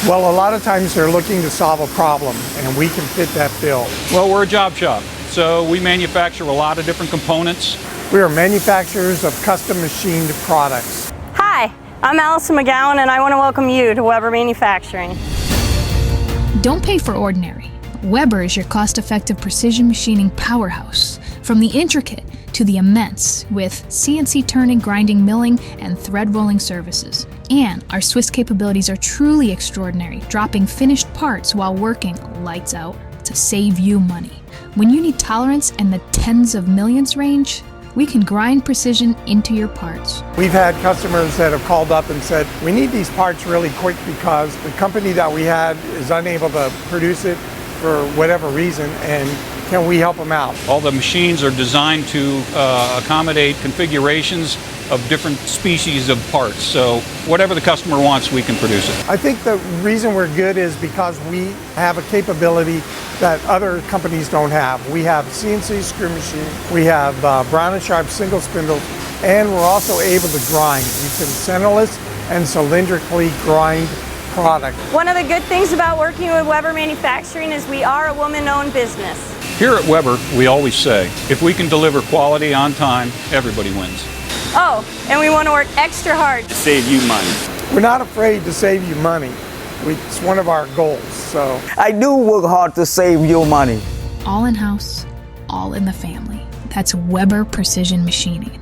Well, a lot of times they're looking to solve a problem, and we can fit that bill. Well, we're a job shop, so we manufacture a lot of different components. We are manufacturers of custom machined products. Hi, I'm Allison McGowan, and I want to welcome you to Weber Manufacturing. Don't pay for ordinary. Weber is your cost-effective precision machining powerhouse. From the intricate to the immense, with CNC turning, grinding, milling, and thread rolling services. And our Swiss capabilities are truly extraordinary, dropping finished parts while working lights out to save you money. When you need tolerance in the tens of millions range, we can grind precision into your parts. We've had customers that have called up and said, we need these parts really quick because the company that we had is unable to produce it for whatever reason, and can we help them out? All the machines are designed to accommodate configurations of different species of parts. So whatever the customer wants, we can produce it. I think the reason we're good is because we have a capability that other companies don't have. We have CNC screw machine, we have Brown and Sharp single spindles, and we're also able to grind. We can centerless and cylindrically grind product. One of the good things about working with Weber Manufacturing is we are a woman-owned business. Here at Weber, we always say, if we can deliver quality on time, everybody wins. Oh, and we want to work extra hard to save you money. We're not afraid to save you money. It's one of our goals. So I do work hard to save you money. All in-house, all in the family. That's Weber Precision Machining.